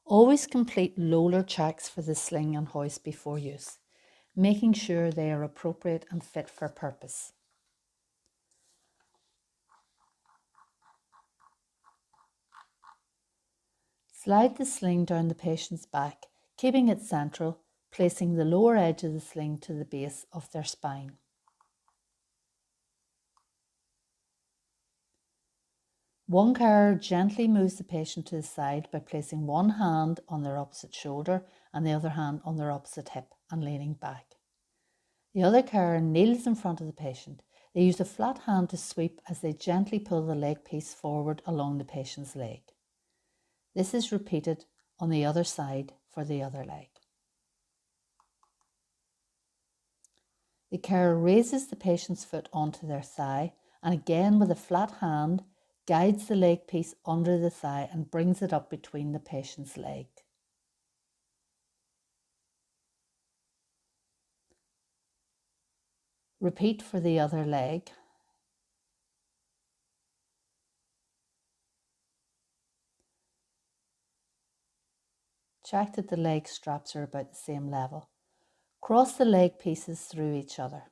Always complete roller checks for the sling and hoist before use, making sure they are appropriate and fit for purpose. Slide the sling down the patient's back, keeping it central, placing the lower edge of the sling to the base of their spine. One carer gently moves the patient to the side by placing one hand on their opposite shoulder and the other hand on their opposite hip and leaning back. The other carer kneels in front of the patient. They use a flat hand to sweep as they gently pull the leg piece forward along the patient's leg. This is repeated on the other side for the other leg. The carer raises the patient's foot onto their thigh and again with a flat hand guides the leg piece under the thigh and brings it up between the patient's leg. Repeat for the other leg. Check that the leg straps are about the same level. Cross the leg pieces through each other.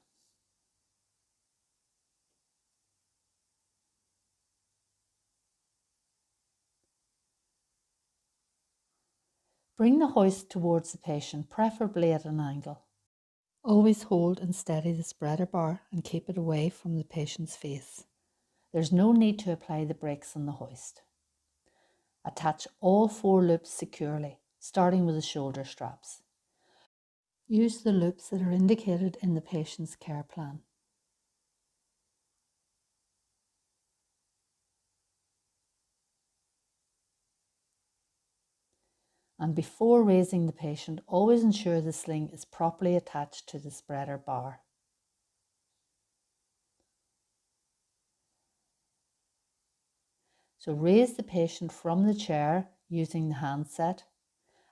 Bring the hoist towards the patient, preferably at an angle. Always hold and steady the spreader bar and keep it away from the patient's face. There's no need to apply the brakes on the hoist. Attach all 4 loops securely, starting with the shoulder straps. Use the loops that are indicated in the patient's care plan. And before raising the patient, always ensure the sling is properly attached to the spreader bar. So raise the patient from the chair using the handset,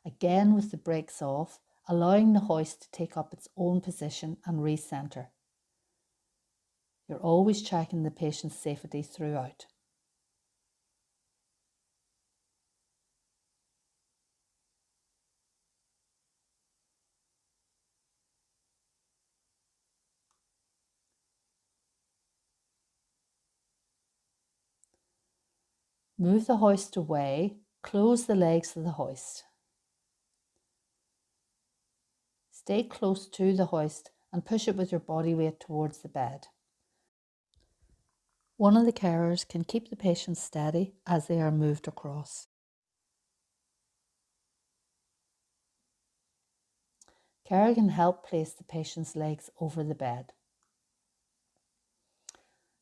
again with the brakes off, allowing the hoist to take up its own position and recenter. You're always checking the patient's safety throughout. Move the hoist away, close the legs of the hoist. Stay close to the hoist and push it with your body weight towards the bed. One of the carers can keep the patient steady as they are moved across. Carer can help place the patient's legs over the bed.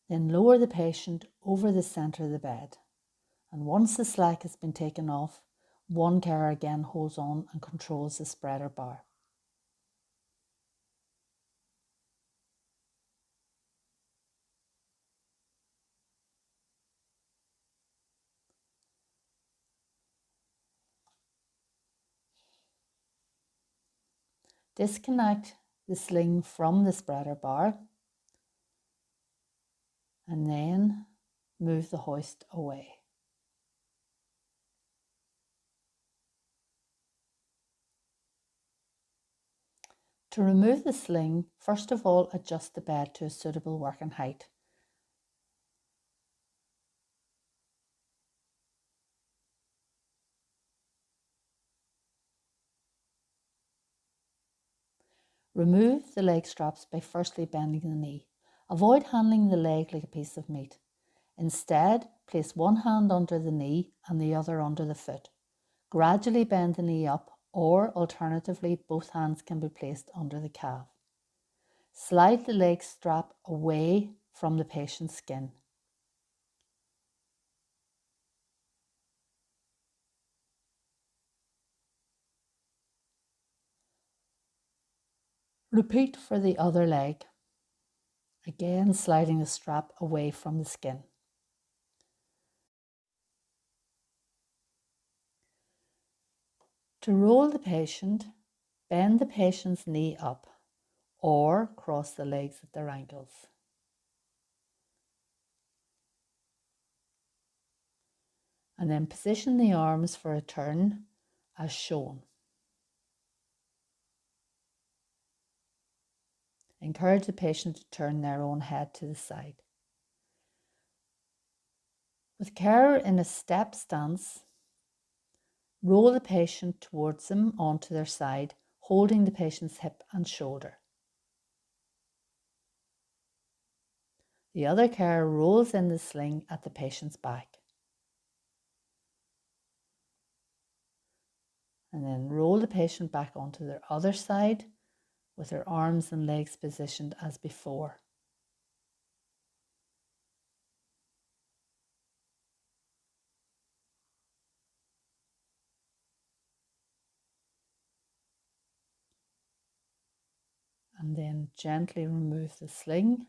Then lower the patient over the centre of the bed. And once the slack has been taken off, one carer again holds on and controls the spreader bar. Disconnect the sling from the spreader bar and then move the hoist away. To remove the sling, first of all, adjust the bed to a suitable working height. Remove the leg straps by firstly bending the knee. Avoid handling the leg like a piece of meat. Instead, place one hand under the knee and the other under the foot. Gradually bend the knee up, or alternatively, both hands can be placed under the calf. Slide the leg strap away from the patient's skin. Repeat for the other leg. Again, sliding the strap away from the skin. To roll the patient, bend the patient's knee up or cross the legs at their ankles. And then position the arms for a turn as shown. Encourage the patient to turn their own head to the side. With carer in a step stance, roll the patient towards them onto their side, holding the patient's hip and shoulder. The other carer rolls in the sling at the patient's back. And then roll the patient back onto their other side with their arms and legs positioned as before. And then gently remove the sling,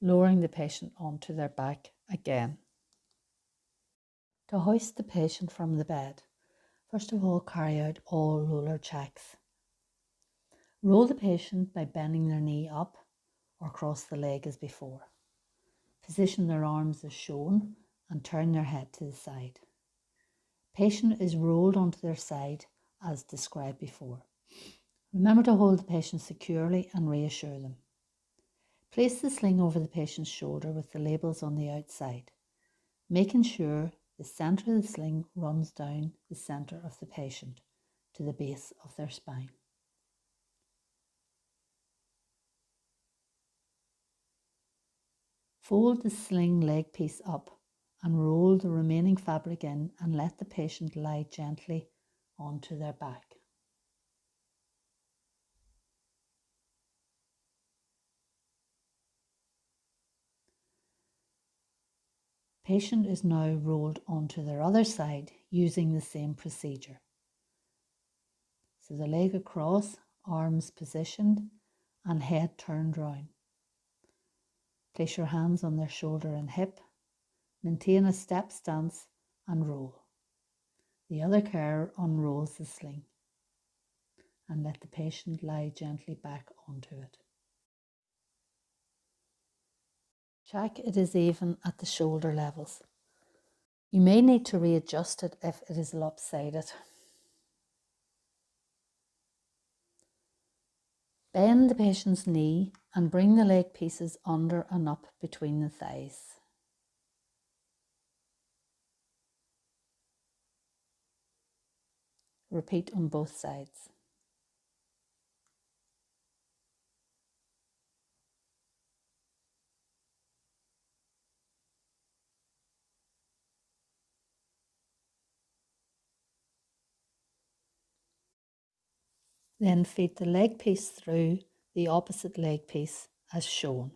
lowering the patient onto their back again. To hoist the patient from the bed, first of all, carry out all roller checks. Roll the patient by bending their knee up or cross the leg as before. Position their arms as shown and turn their head to the side. Patient is rolled onto their side as described before. Remember to hold the patient securely and reassure them. Place the sling over the patient's shoulder with the labels on the outside, making sure the centre of the sling runs down the centre of the patient to the base of their spine. Fold the sling leg piece up and roll the remaining fabric in and let the patient lie gently onto their back. Patient is now rolled onto their other side using the same procedure. So the leg across, arms positioned and head turned round. Place your hands on their shoulder and hip. Maintain a step stance and roll. The other carer unrolls the sling and let the patient lie gently back onto it. Check it is even at the shoulder levels. You may need to readjust it if it is lopsided. Bend the patient's knee and bring the leg pieces under and up between the thighs. Repeat on both sides. Then feed the leg piece through the opposite leg piece as shown.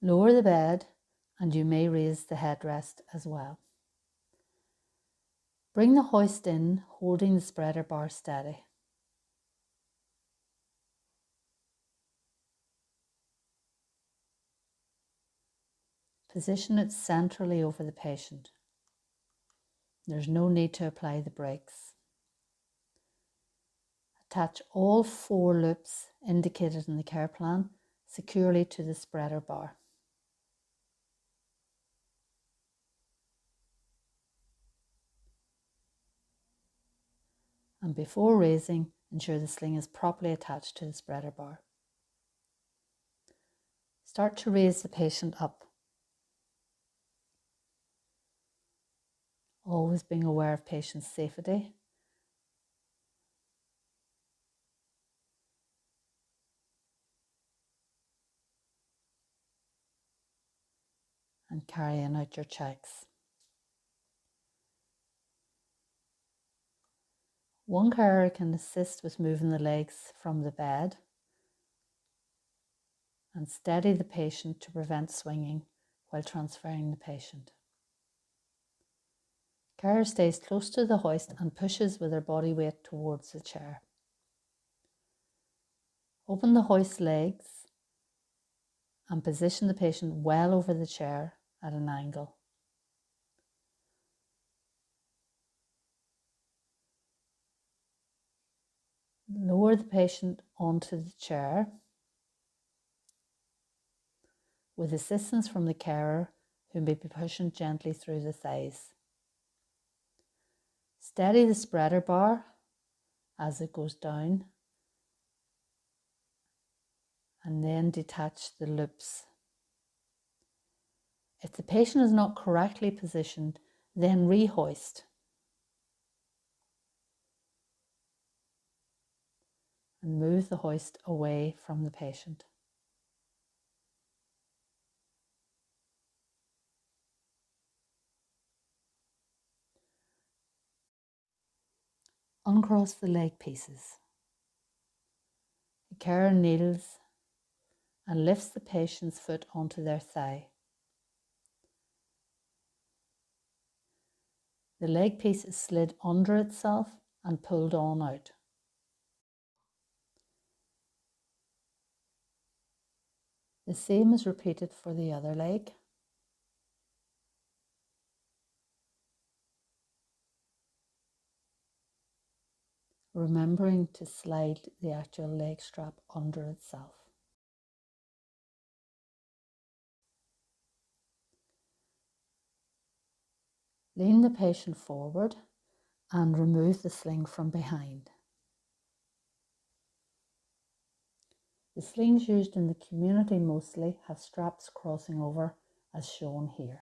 Lower the bed and you may raise the headrest as well. Bring the hoist in, holding the spreader bar steady. Position it centrally over the patient. There's no need to apply the brakes. Attach all 4 loops indicated in the care plan securely to the spreader bar. And before raising, ensure the sling is properly attached to the spreader bar. Start to raise the patient up, always being aware of patient's safety. And carrying out your checks. One carer can assist with moving the legs from the bed and steady the patient to prevent swinging while transferring the patient. Carer stays close to the hoist and pushes with her body weight towards the chair. Open the hoist legs and position the patient well over the chair at an angle. Lower the patient onto the chair with assistance from the carer, who may be pushing gently through the thighs. Steady the spreader bar as it goes down, and then detach the loops. If the patient is not correctly positioned, then rehoist. And move the hoist away from the patient. Uncross the leg pieces. The carer kneels and lifts the patient's foot onto their thigh. The leg piece is slid under itself and pulled on out. The same is repeated for the other leg. Remembering to slide the actual leg strap under itself. Lean the patient forward and remove the sling from behind. The slings used in the community mostly have straps crossing over, as shown here.